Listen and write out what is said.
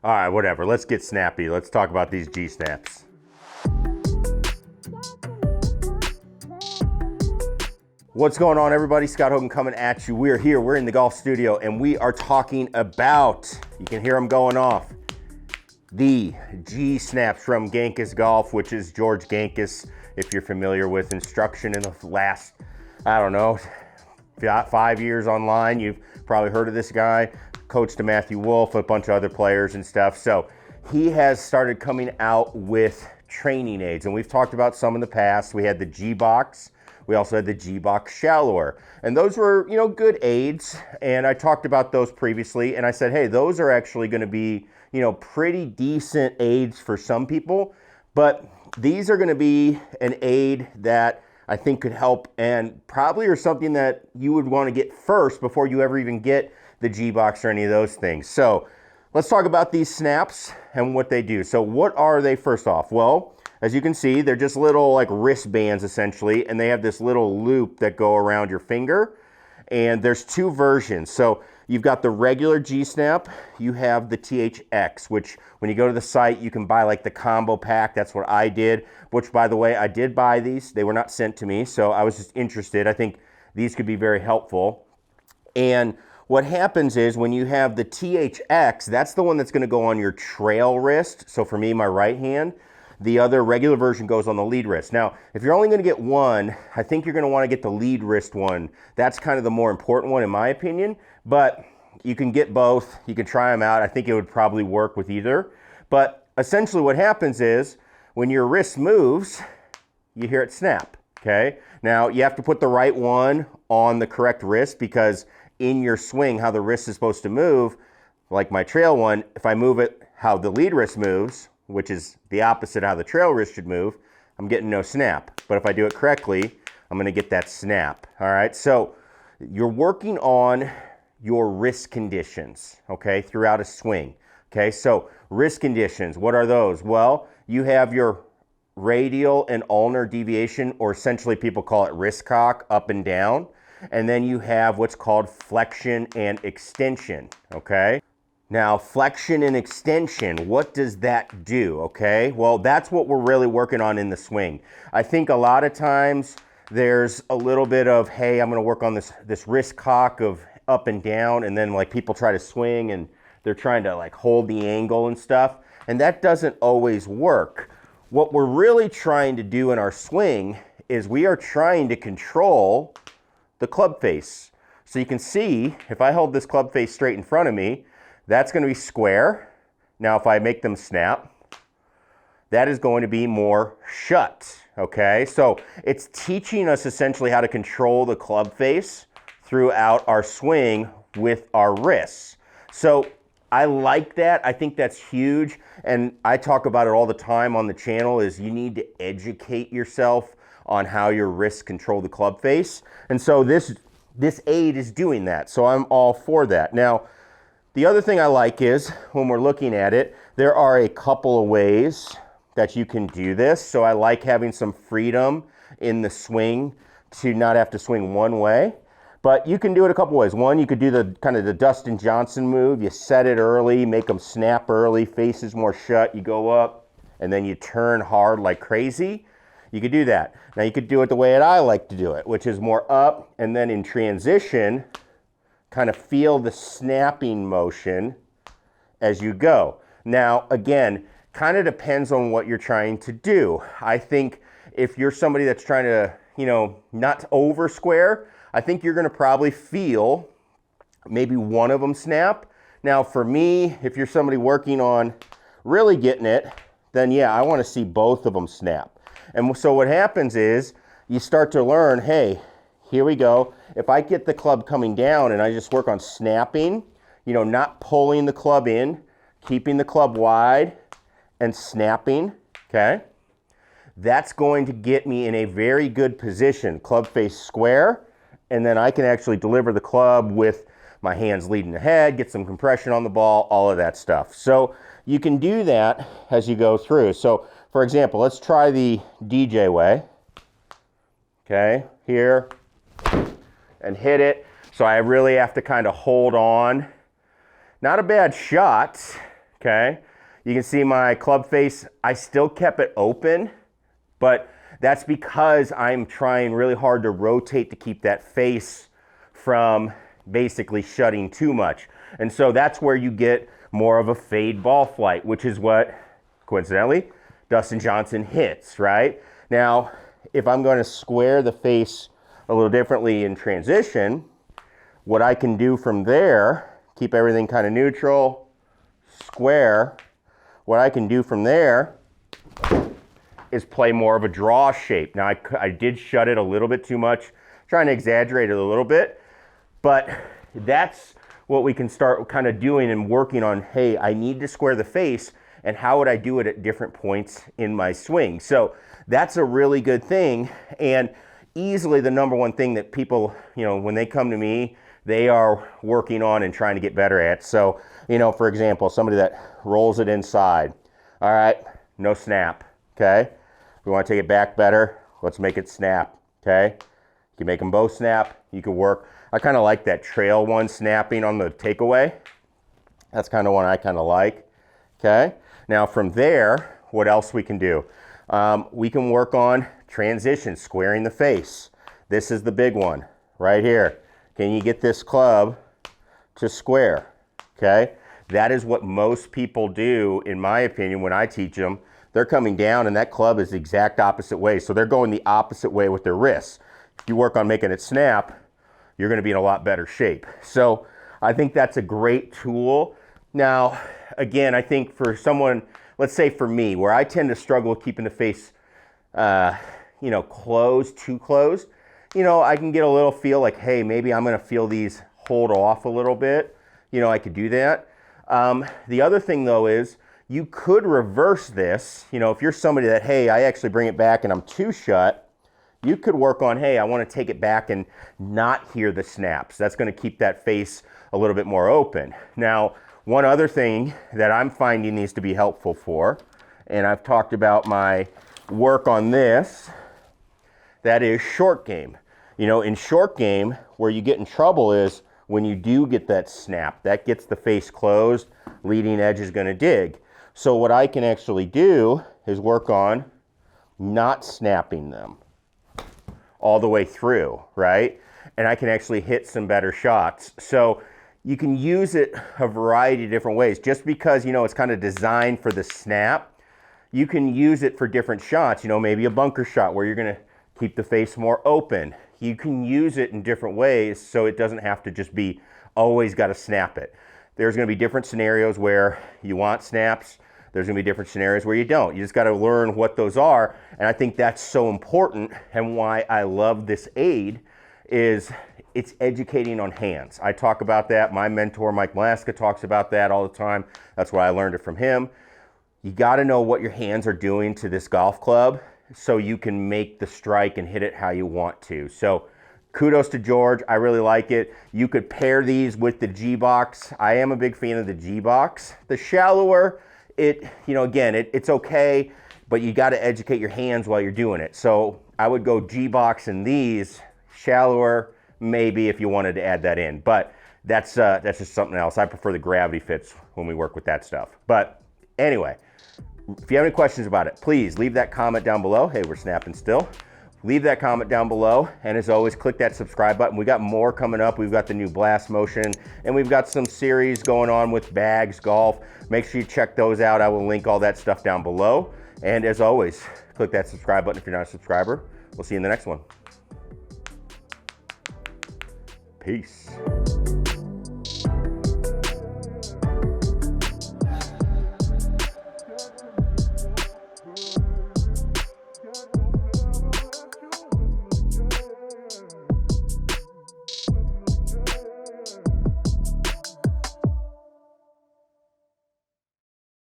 All right, whatever. Let's get snappy. Let's talk about these G snaps. What's going on, everybody? Scott Hogan coming at you. We're here, we're in the golf studio, and we are talking about, you can hear them going off, the G snaps from Gankas Golf, which is George Gankas. If you're familiar with instruction in the last, I don't know, 5 years online, you've probably heard of this guy. Coach to Matthew Wolf, a bunch of other players and stuff. So he has started coming out with training aids, and we've talked about some in the past. We had the G-Box. We also had the G-Box Shallower, and those were, good aids, and I talked about those previously, and I said, hey, those are actually going to be, pretty decent aids for some people, but these are going to be an aid that I think could help, and probably are something that you would want to get first before you ever even get the G-Box or any of those things. So let's talk about these snaps and what they do. So what are they first off? Well, as you can see, they're just little like wristbands essentially, and they have this little loop that go around your finger, and there's two versions. So you've got the regular G-Snap, you have the THX, which when you go to the site, you can buy like the combo pack. That's what I did, which by the way, I did buy these. They were not sent to me, so I was just interested. I think these could be very helpful. And what happens is when you have the THX, that's the one that's gonna go on your trail wrist. So for me, my right hand. The other regular version goes on the lead wrist. Now, if you're only gonna get one, I think you're gonna wanna get the lead wrist one. That's kind of the more important one in my opinion, but you can get both. You can try them out. I think it would probably work with either. But essentially what happens is when your wrist moves, you hear it snap, okay? Now, you have to put the right one on the correct wrist because in your swing, how the wrist is supposed to move, like my trail one, if I move it how the lead wrist moves, which is the opposite of how the trail wrist should move, I'm getting no snap. But if I do it correctly, I'm gonna get that snap, all right? So you're working on your wrist conditions, okay, throughout a swing, okay? So wrist conditions, what are those? Well, you have your radial and ulnar deviation, or essentially people call it wrist cock, up and down. And then you have what's called flexion and extension, okay? Now, flexion and extension, what does that do, okay? Well, that's what we're really working on in the swing. I think a lot of times there's a little bit of, hey, I'm gonna work on this wrist cock of up and down, and then like people try to swing and they're trying to like hold the angle and stuff, and that doesn't always work. What we're really trying to do in our swing is we are trying to control the club face. So you can see, if I hold this club face straight in front of me, that's gonna be square. Now if I make them snap, that is going to be more shut, okay? So it's teaching us essentially how to control the club face throughout our swing with our wrists. So I like that, I think that's huge, and I talk about it all the time on the channel, is you need to educate yourself on how your wrists control the club face. And so this aid is doing that. So I'm all for that. Now, the other thing I like is when we're looking at it, there are a couple of ways that you can do this. So I like having some freedom in the swing to not have to swing one way. But you can do it a couple ways. One, you could do the kind of the Dustin Johnson move. You set it early, make them snap early, face is more shut, you go up, and then you turn hard like crazy. You could do that. Now you could do it the way that I like to do it, which is more up, and then in transition, kind of feel the snapping motion as you go. Now, again, kind of depends on what you're trying to do. I think if you're somebody that's trying to, not over square, I think you're gonna probably feel maybe one of them snap. Now for me, if you're somebody working on really getting it, then yeah, I wanna see both of them snap. And so what happens is you start to learn, hey, here we go. If I get the club coming down and I just work on snapping, not pulling the club in, keeping the club wide and snapping, okay? That's going to get me in a very good position, club face square, and then I can actually deliver the club with my hands leading ahead, get some compression on the ball, all of that stuff. So you can do that as you go through. So for example, let's try the DJ way. Okay, here, and hit it. So I really have to kind of hold on. Not a bad shot, okay? You can see my club face, I still kept it open, but that's because I'm trying really hard to rotate to keep that face from basically shutting too much. And so that's where you get more of a fade ball flight, which is what, coincidentally, Dustin Johnson hits, right? Now, if I'm going to square the face a little differently in transition, what I can do from there, keep everything kind of neutral, square, what I can do from there is play more of a draw shape. Now, I did shut it a little bit too much, trying to exaggerate it a little bit, but that's what we can start kind of doing and working on. Hey, I need to square the face, and how would I do it at different points in my swing? So that's a really good thing, and easily the number one thing that people, when they come to me, they are working on and trying to get better at. So, for example, somebody that rolls it inside, all right, no snap, okay? If we want to take it back better, let's make it snap, okay? You can make them both snap, you can work. I kind of like that trail one snapping on the takeaway. That's kind of one I kind of like, okay? Now from there, what else we can do? We can work on transition, squaring the face. This is the big one right here. Can you get this club to square, okay? That is what most people do, in my opinion, when I teach them. They're coming down and that club is the exact opposite way. So they're going the opposite way with their wrists. If you work on making it snap, you're going to be in a lot better shape. So I think that's a great tool. Now, again, I think for someone, let's say for me, where I tend to struggle with keeping the face, closed, too closed, I can get a little feel like, hey, maybe I'm going to feel these hold off a little bit. I could do that. The other thing though is you could reverse this. If you're somebody that, hey, I actually bring it back and I'm too shut, you could work on, hey, I want to take it back and not hear the snaps. That's going to keep that face a little bit more open. Now, one other thing that I'm finding these to be helpful for, and I've talked about my work on this, that is short game. In short game, where you get in trouble is when you do get that snap, that gets the face closed, leading edge is going to dig. So what I can actually do is work on not snapping them all the way through, right? And I can actually hit some better shots. So you can use it a variety of different ways. Just because, it's kind of designed for the snap, you can use it for different shots, maybe a bunker shot where you're gonna keep the face more open. You can use it in different ways so it doesn't have to just be always gotta snap it. There's gonna be different scenarios where you want snaps. There's gonna be different scenarios where you don't. You just gotta learn what those are. And I think that's so important, and why I love this aid is it's educating on hands. I talk about that. My mentor, Mike Malaska, talks about that all the time. That's why I learned it from him. You gotta know what your hands are doing to this golf club so you can make the strike and hit it how you want to. So kudos to George. I really like it. You could pair these with the G-Box. I am a big fan of the G-Box. The shallower, it's okay, but you got to educate your hands while you're doing it. So I would go G-Box and these, shallower maybe if you wanted to add that in, but that's just something else. I prefer the gravity fits when we work with that stuff. But anyway, if you have any questions about it, please leave that comment down below. Hey, we're snapping still. Leave that comment down below, and as always, click that subscribe button. We got more coming up. We've got the new blast motion, and we've got some series going on with bags, golf. Make sure you check those out. I will link all that stuff down below. And as always, click that subscribe button if you're not a subscriber. We'll see you in the next one. Peace.